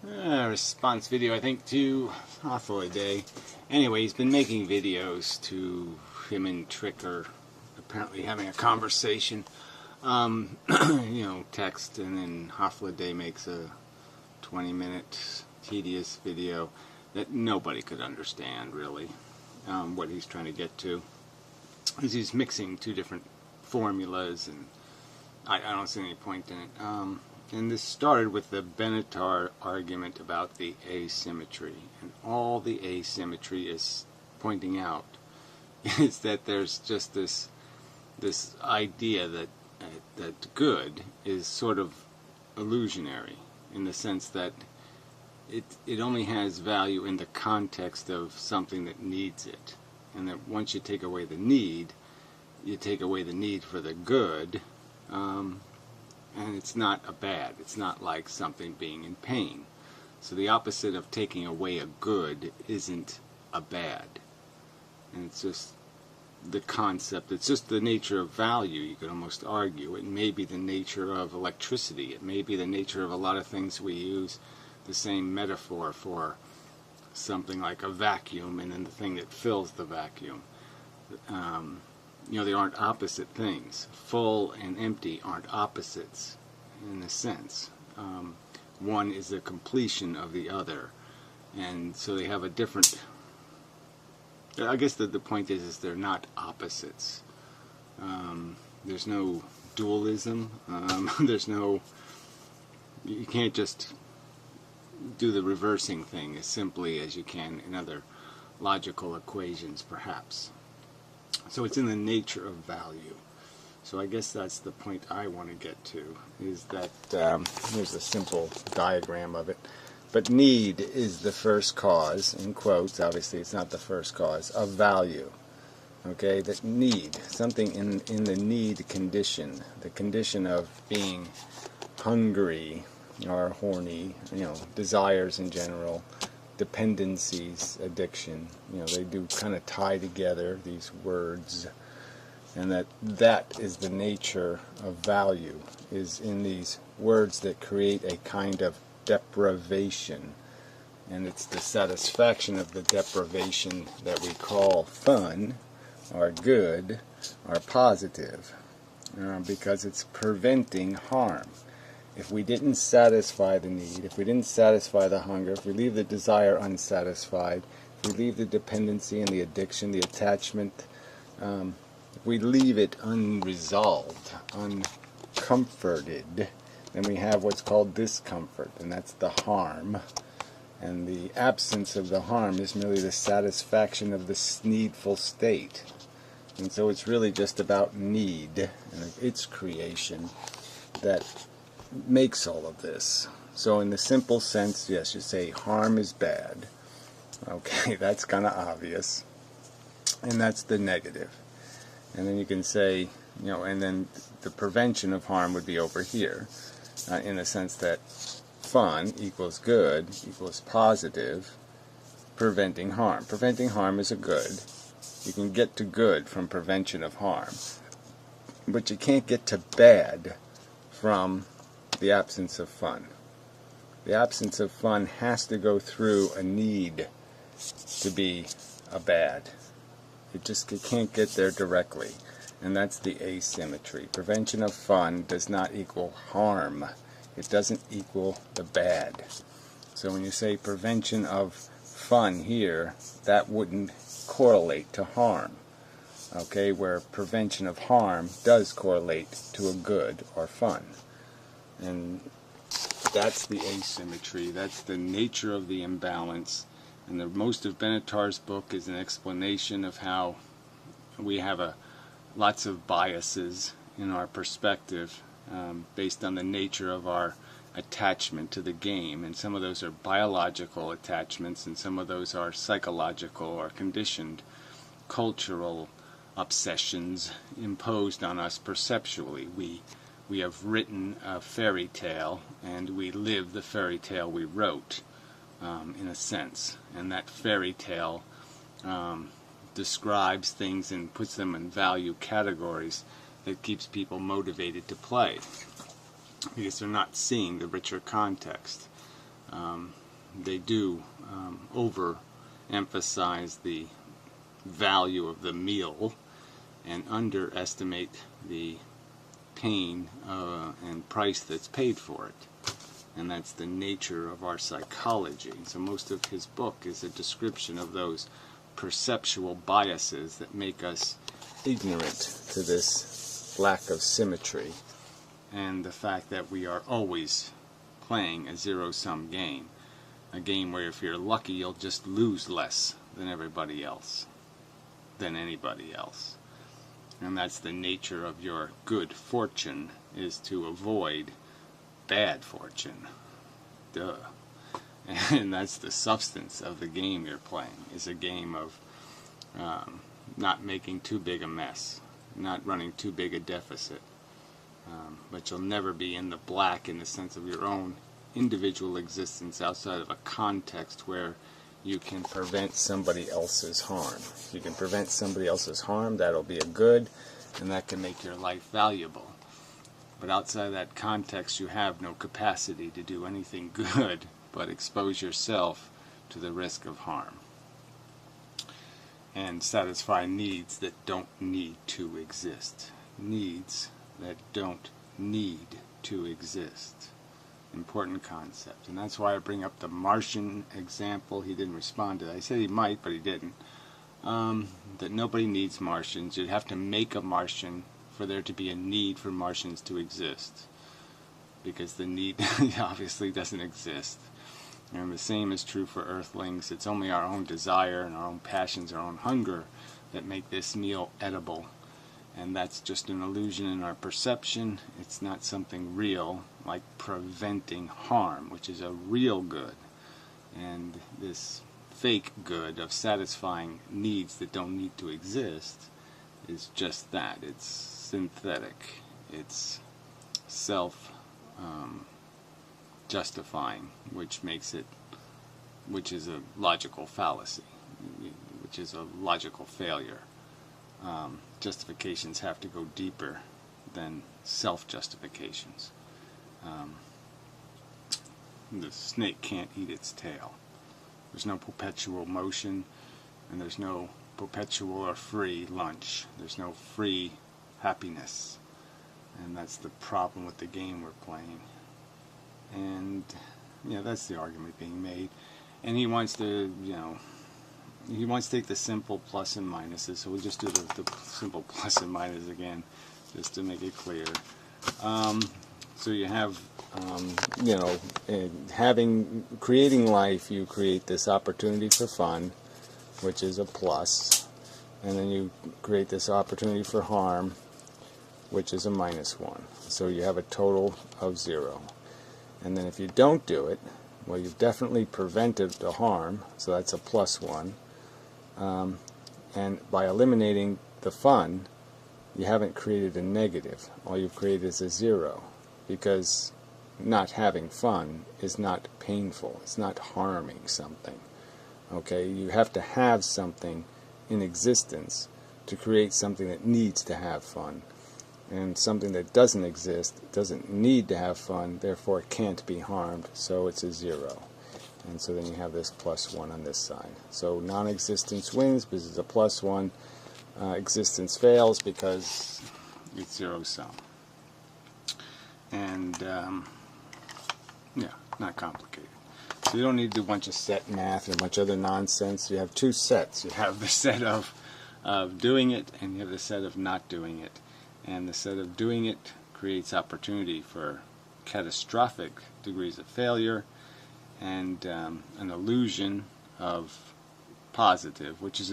Response video, I think, to Hythloday. Anyway, he's been making videos to him and Trick are apparently having a conversation. Text, and then Hythloday makes a 20-minute tedious video that nobody could understand, really, what he's trying to get to. Because he's mixing two different formulas, and I don't see any point in it. And this started with the Benatar argument about the asymmetry. And all the asymmetry is pointing out is that there's just this idea that good is sort of illusionary, in the sense that it only has value in the context of something that needs it. And that once you take away the need, you take away the need for the good. And it's not a bad. It's not like something being in pain. So the opposite of taking away a good isn't a bad. And it's just the concept. It's just the nature of value, you could almost argue. It may be the nature of electricity. It may be the nature of a lot of things we use the same metaphor for. Something like a vacuum and then the thing that fills the vacuum. They aren't opposite things. Full and empty aren't opposites in a sense. One is the completion of the other. And so they have a different... I guess the point is they're not opposites. There's no dualism. There's no... You can't just do the reversing thing as simply as you can in other logical equations, perhaps. So it's in the nature of value. So I guess that's the point I want to get to, is that, here's a simple diagram of it, but need is the first cause, in quotes, obviously it's not the first cause, of value. Okay, that need, something in the need condition, the condition of being hungry or horny, desires in general, dependencies, addiction, they do kind of tie together, these words, and that is the nature of value, is in these words that create a kind of deprivation, and it's the satisfaction of the deprivation that we call fun, or good, or positive, because it's preventing harm. If we didn't satisfy the need, if we didn't satisfy the hunger, if we leave the desire unsatisfied, if we leave the dependency and the addiction, the attachment, if we leave it unresolved, uncomforted, then we have what's called discomfort, and that's the harm. And the absence of the harm is merely the satisfaction of the needful state. And so it's really just about need and its creation that makes all of this. So in the simple sense, yes, you say harm is bad. Okay, that's kind of obvious. And that's the negative. And then you can say, and then the prevention of harm would be over here, in the sense that fun equals good equals positive, preventing harm. Preventing harm is a good. You can get to good from prevention of harm. But you can't get to bad from the absence of fun. The absence of fun has to go through a need to be a bad. It can't get there directly. And that's the asymmetry. Prevention of fun does not equal harm. It doesn't equal the bad. So when you say prevention of fun here, that wouldn't correlate to harm. Okay, where prevention of harm does correlate to a good or fun. And that's the asymmetry. That's the nature of the imbalance. And most of Benatar's book is an explanation of how we have lots of biases in our perspective based on the nature of our attachment to the game. And some of those are biological attachments, and some of those are psychological or conditioned cultural obsessions imposed on us perceptually. We have written a fairy tale, and we live the fairy tale we wrote, in a sense. And that fairy tale describes things and puts them in value categories that keeps people motivated to play, because they're not seeing the richer context. they do overemphasize the value of the meal and underestimate the pain and price that's paid for it. And that's the nature of our psychology. So most of his book is a description of those perceptual biases that make us ignorant to this lack of symmetry, and the fact that we are always playing a zero-sum game. A game where if you're lucky you'll just lose less than everybody else, than anybody else. And that's the nature of your good fortune, is to avoid bad fortune. Duh. And that's the substance of the game you're playing, is a game of not making too big a mess, not running too big a deficit. But you'll never be in the black in the sense of your own individual existence outside of a context where you can prevent somebody else's harm. If you can prevent somebody else's harm, that'll be a good, and that can make your life valuable. But outside of that context, you have no capacity to do anything good but expose yourself to the risk of harm and satisfy needs that don't need to exist. Needs that don't need to exist. Important concept. And that's why I bring up the Martian example. He didn't respond to that. I said he might, but he didn't. That nobody needs Martians. You'd have to make a Martian for there to be a need for Martians to exist, because the need obviously doesn't exist. And the same is true for Earthlings. It's only our own desire and our own passions, our own hunger, that make this meal edible. And that's just an illusion in our perception. It's not something real, like preventing harm, which is a real good. And this fake good of satisfying needs that don't need to exist is just that. It's synthetic. It's self-justifying, which is a logical fallacy, which is a logical failure. Justifications have to go deeper than self-justifications. The snake can't eat its tail. There's no perpetual motion, and there's no perpetual or free lunch. There's no free happiness. And that's the problem with the game we're playing. And that's the argument being made. And he wants to, he wants to take the simple plus and minuses, so we'll just do the simple plus and minus again, just to make it clear. So you have, creating life, you create this opportunity for fun, which is a plus, and then you create this opportunity for harm, which is a -1. So you have a total of 0. And then if you don't do it, well, you've definitely prevented the harm, so that's a +1. And by eliminating the fun, you haven't created a negative. All you've created is a 0, because not having fun is not painful. It's not harming something. Okay, you have to have something in existence to create something that needs to have fun. And something that doesn't exist doesn't need to have fun, therefore it can't be harmed, so it's a 0. And so then you have this +1 on this side. So non-existence wins because it's a +1. Existence fails because it's 0-sum. And, not complicated. So you don't need to do a bunch of set math or a bunch of other nonsense. You have two sets. You have the set of doing it, and you have the set of not doing it. And the set of doing it creates opportunity for catastrophic degrees of failure, and an illusion of positive, which is,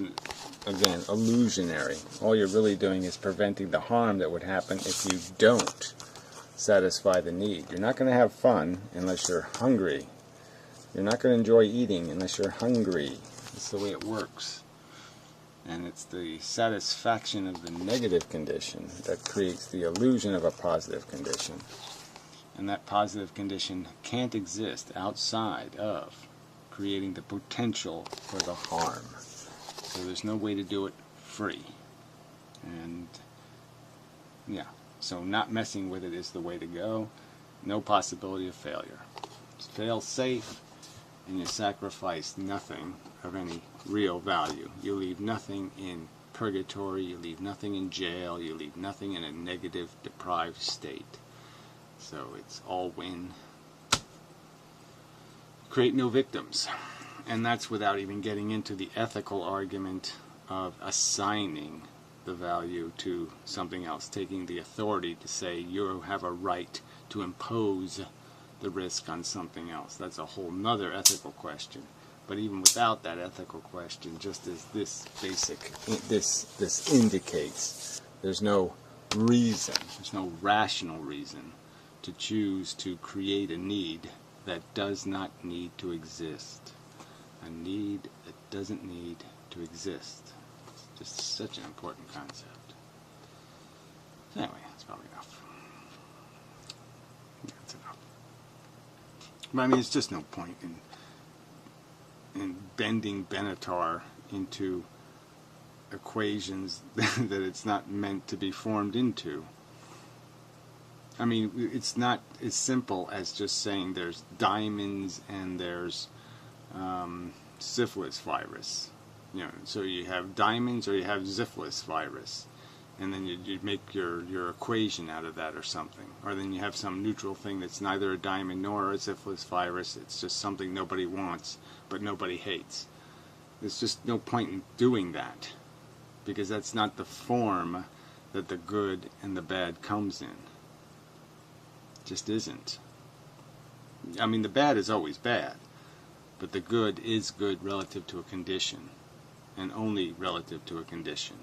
again, illusionary. All you're really doing is preventing the harm that would happen if you don't satisfy the need. You're not going to have fun unless you're hungry. You're not going to enjoy eating unless you're hungry. That's the way it works. And it's the satisfaction of the negative condition that creates the illusion of a positive condition. And that positive condition can't exist outside of creating the potential for the harm. So there's no way to do it free. And so not messing with it is the way to go. No possibility of failure. Fail safe, and you sacrifice nothing of any real value. You leave nothing in purgatory, you leave nothing in jail, you leave nothing in a negative, deprived state. So it's all win. Create no victims. And that's without even getting into the ethical argument of assigning the value to something else, taking the authority to say you have a right to impose the risk on something else. That's a whole nother ethical question. But even without that ethical question, just as this indicates, there's no reason, there's no rational reason to choose to create a need that does not need to exist. A need that doesn't need to exist. It's just such an important concept. So anyway, that's probably enough. That's enough. But I mean, it's just no point in bending Benatar into equations that it's not meant to be formed into. I mean, it's not as simple as just saying there's diamonds and there's syphilis virus. You know, so you have diamonds or you have syphilis virus, and then you make your equation out of that or something. Or then you have some neutral thing that's neither a diamond nor a syphilis virus. It's just something nobody wants, but nobody hates. There's just no point in doing that, because that's not the form that the good and the bad comes in. It just isn't. I mean, the bad is always bad, but the good is good relative to a condition, and only relative to a condition.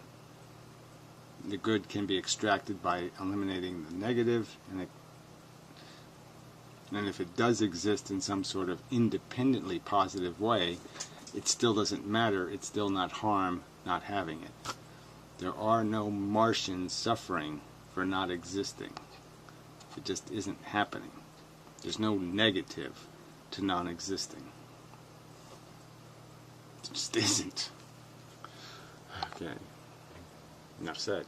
The good can be extracted by eliminating the negative, and if it does exist in some sort of independently positive way, it still doesn't matter. It's still not harm not having it. There are no Martians suffering for not existing. It just isn't happening. There's no negative to non-existing. It just isn't. Okay. Enough said.